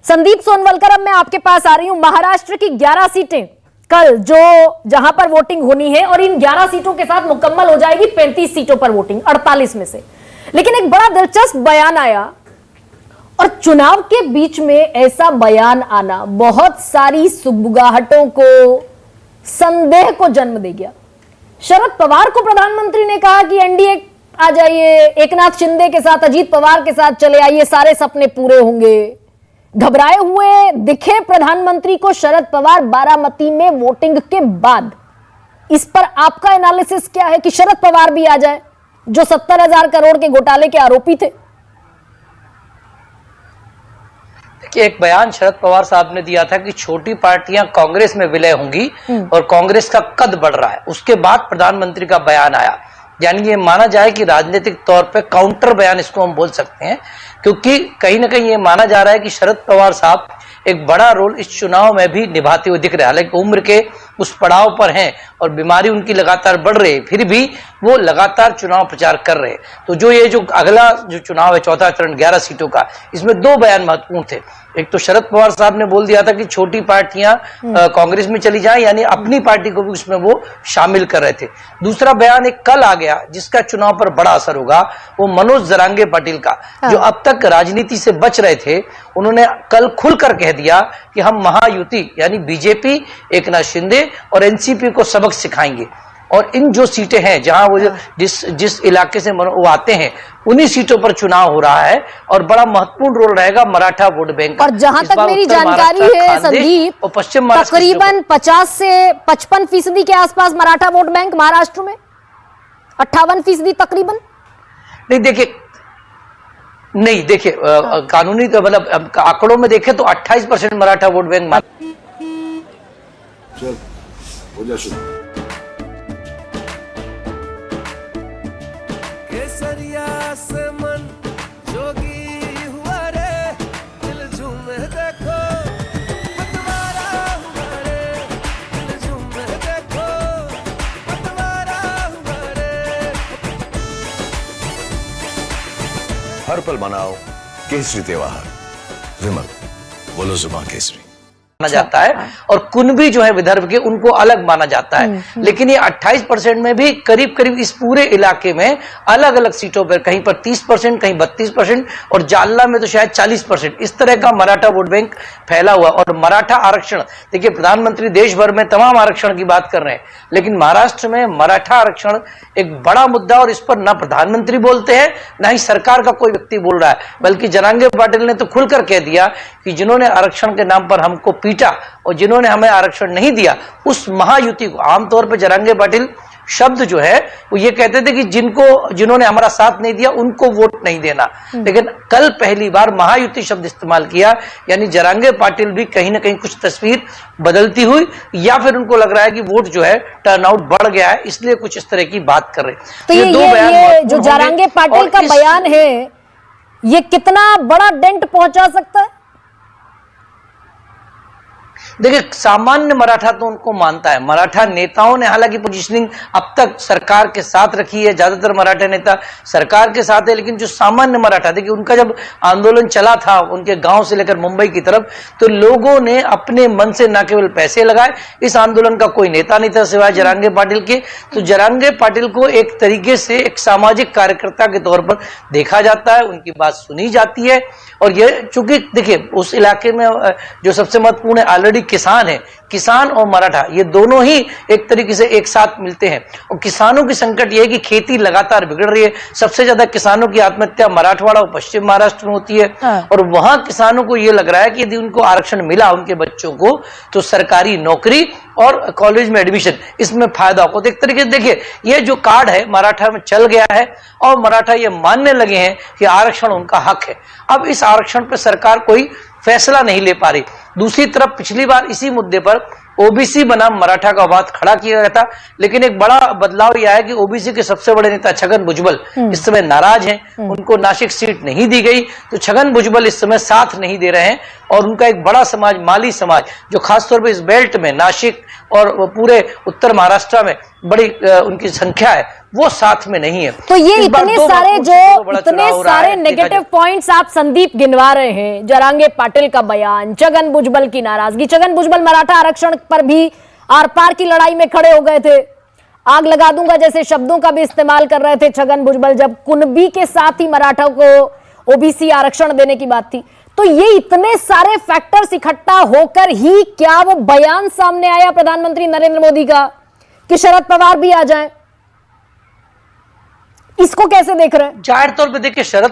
संदीप सोनवलकर, अब मैं आपके पास आ रही हूं। महाराष्ट्र की 11 सीटें कल जहां पर वोटिंग होनी है और इन 11 सीटों के साथ मुकम्मल हो जाएगी 35 सीटों पर वोटिंग 48 में से। लेकिन एक बड़ा दिलचस्प बयान आया और चुनाव के बीच में ऐसा बयान आना बहुत सारी सुगबुगाहटों को, संदेह को जन्म दे गया। शरद पवार को प्रधानमंत्री ने कहा कि एनडीए आ जाइए, एकनाथ शिंदे के साथ, अजीत पवार के साथ चले आइए, सारे सपने पूरे होंगे। घबराए हुए दिखे प्रधानमंत्री को शरद पवार बारामती में वोटिंग के बाद। इस पर आपका एनालिसिस क्या है कि शरद पवार भी आ जाए जो 70,000 करोड़ के घोटाले के आरोपी थे? कि एक बयान शरद पवार साहब ने दिया था कि छोटी पार्टियां कांग्रेस में विलय होंगी और कांग्रेस का कद बढ़ रहा है। उसके बाद प्रधानमंत्री का बयान आया, यानी ये माना जाए कि राजनीतिक तौर पे काउंटर बयान इसको हम बोल सकते हैं, क्योंकि कहीं ना कहीं ये माना जा रहा है कि शरद पवार साहब एक बड़ा रोल इस चुनाव में भी निभाते हुए दिख रहे हैं। हालांकि उम्र के उस पड़ाव पर हैं और बीमारी उनकी लगातार बढ़ रही है, फिर भी वो लगातार चुनाव प्रचार कर रहे हैं। तो जो अगला चुनाव है, चौथा चरण 11 सीटों का, इसमें दो बयान महत्वपूर्ण थे। एक तो शरद पवार साहब ने बोल दिया था कि छोटी पार्टियां कांग्रेस में चली जाएं, यानी अपनी पार्टी को भी उसमें वो शामिल कर रहे थे। दूसरा बयान एक कल आ गया जिसका चुनाव पर बड़ा असर होगा, वो मनोज जरांगे पाटिल का, जो अब तक राजनीति से बच रहे थे। उन्होंने कल खुलकर कह दिया कि हम महायुति यानी बीजेपी, एकनाथ शिंदे और एनसीपी को सबक सिखाएंगे। और इन जो सीटें हैं जहां वो जिस इलाके से वो आते हैं, उन्हीं सीटों पर चुनाव हो रहा है और बड़ा महत्वपूर्ण रोल रहेगा मराठा वोट बैंक का। और जहां तक मेरी जानकारी है संदीप, और पश्चिम तकरीबन 50 से 55% के आसपास मराठा वोट बैंक महाराष्ट्र में, 58% तकरीबन। नहीं देखिए कानूनी तो मतलब आंकड़ों में देखें तो 28% मराठा वोट बैंक। चल हो जा शुरू। केसरिया से मन जोगी हुआ रे, दिल झूमे देखो पतवारा हुआ रे, दिल झूमे देखो पतवारा हुआ रे। हर पल मनाओ केसरी त्योहार। विमल, बोलो जुबान केसरी माना जाता है और कुनबी जो है विदर्भ के, उनको अलग माना जाता है। लेकिन ये 28% में भी करीब करीब इस पूरे इलाके में अलग अलग सीटों पर, कहीं पर 30%, कहीं 32% और जालना में तो शायद 40%, इस तरह का मराठा वोट बैंक फैला हुआ। और मराठा आरक्षण, देखिए प्रधानमंत्री देश भर में तमाम आरक्षण की बात कर रहे हैं, लेकिन महाराष्ट्र में मराठा आरक्षण एक बड़ा मुद्दा और इस पर ना प्रधानमंत्री बोलते हैं ना ही सरकार का कोई व्यक्ति बोल रहा है। बल्कि जरांगे पाटिल ने तो खुलकर कह दिया कि जिन्होंने आरक्षण के नाम पर हमको पीटा और जिन्होंने हमें आरक्षण नहीं दिया, उस महायुति को, आमतौर पर जरांगे पाटिल शब्द जो है वो ये कहते थे कि जिन्होंने हमारा साथ नहीं दिया उनको वोट नहीं देना, लेकिन कल पहली बार महायुति शब्द इस्तेमाल किया। यानी जरांगे पाटिल भी कहीं ना कहीं कुछ तस्वीर बदलती हुई, या फिर उनको लग रहा है कि वोट जो है टर्नआउट बढ़ गया है, इसलिए कुछ इस तरह की बात कर रहे हैं। तो ये जो जरांगे पाटिल का बयान है, ये कितना बड़ा डेंट पहुंचा सकता है? देखिए सामान्य मराठा तो उनको मानता है। मराठा नेताओं ने हालांकि पोजीशनिंग अब तक सरकार के साथ रखी है, ज्यादातर मराठा नेता सरकार के साथ है, लेकिन जो सामान्य मराठा, देखिए उनका जब आंदोलन चला था उनके गांव से लेकर मुंबई की तरफ, तो लोगों ने अपने मन से न केवल पैसे लगाए, इस आंदोलन का कोई नेता नहीं था सिवाय जरांगे पाटिल के। तो जरांगे पाटिल को एक तरीके से एक सामाजिक कार्यकर्ता के तौर पर देखा जाता है, उनकी बात सुनी जाती है। और ये चूंकि देखिए उस इलाके में जो सबसे महत्वपूर्ण है, ऑलरेडी किसान है, किसान और मराठा ये दोनों ही एक तरीके से एक साथ मिलते हैं। और किसानों की संकट यह है कि खेती लगातार बिगड़ रही है। सबसे ज्यादा किसानों की आत्महत्या मराठवाड़ा और पश्चिम महाराष्ट्र में होती है। और वहां किसानों को यह लग रहा है कि यदि उनको आरक्षण मिला उनके बच्चों को, तो सरकारी नौकरी और कॉलेज में एडमिशन, इसमें फायदा होगा। तो एक तरीके से देखिए ये जो कार्ड है मराठा में चल गया है और मराठा ये मानने लगे हैं कि आरक्षण उनका हक है। अब इस आरक्षण पर सरकार कोई फैसला नहीं ले पा रही। दूसरी तरफ पिछली बार इसी मुद्दे पर ओबीसी बनाम मराठा का वाद खड़ा किया गया था, लेकिन एक बड़ा बदलाव यह है कि ओबीसी के सबसे बड़े नेता छगन भुजबल इस समय नाराज हैं, उनको नासिक सीट नहीं दी गई, तो छगन भुजबल इस समय साथ नहीं दे रहे हैं। और उनका एक बड़ा समाज, माली समाज, जो खासतौर पर इस बेल्ट में नासिक और वो पूरे उत्तर महाराष्ट्र में बड़ी उनकी संख्या है, वो साथ में नहीं है। तो ये इस बार इतने दो सारे महत्वपूर्ण सीटों जो पर बड़ा इतने चुनाव हो रहा सारे है, नेगेटिव पॉइंट्स आप संदीप गिनवा रहे हैं, जरांगे पाटिल का बयान, छगन भुजबल की नाराजगी, छगन भुजबल मराठा आरक्षण पर भी आर पार की लड़ाई में खड़े हो गए थे, आग लगा दूंगा जैसे शब्दों का भी इस्तेमाल कर रहे थे छगन भुजबल जब कुणबी के साथ ही मराठा को ओबीसी आरक्षण देने की बात थी। तो ये इतने सारे फैक्टर्स इकट्ठा होकर ही क्या वो बयान सामने आया प्रधानमंत्री नरेंद्र मोदी का कि शरद पवार भी आ जाएं? इसको कैसे देख रहे हैं? जाहिर तौर पे देखिए शरद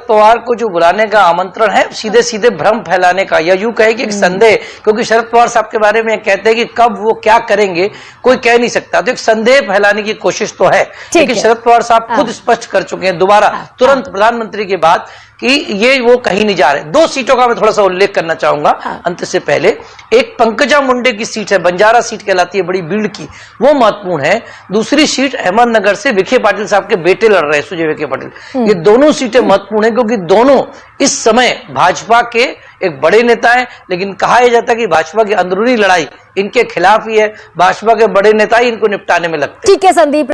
पवार को जो बुलाने का आमंत्रण है सीधे सीधे भ्रम फैलाने का, या यूं कहे कि एक संदेह, क्योंकि शरद पवार साहब के बारे में कहते हैं कि कब वो क्या करेंगे कोई कह नहीं सकता, तो एक संदेह फैलाने की कोशिश तो है। लेकिन शरद पवार साहब खुद स्पष्ट कर चुके हैं दोबारा तुरंत प्रधानमंत्री के बाद कि ये वो कहीं नहीं जा रहे। 2 सीटों का मैं थोड़ा सा उल्लेख करना चाहूंगा अंत से पहले। एक पंकजा मुंडे की सीट है, बंजारा सीट कहलाती है, बड़ी भीड़ की, वो महत्वपूर्ण है। दूसरी सीट अहमदनगर से विखे पाटिल साहब के बेटे लड़ रहे हैं, सुजय विखे पाटिल। ये दोनों सीटें महत्वपूर्ण है क्योंकि दोनों इस समय भाजपा के एक बड़े नेता हैं, लेकिन कहा यह जाता है कि भाजपा की अंदरूनी लड़ाई इनके खिलाफ ही है, भाजपा के बड़े नेता ही इनको निपटाने में लगते हैं। ठीक है संदीप।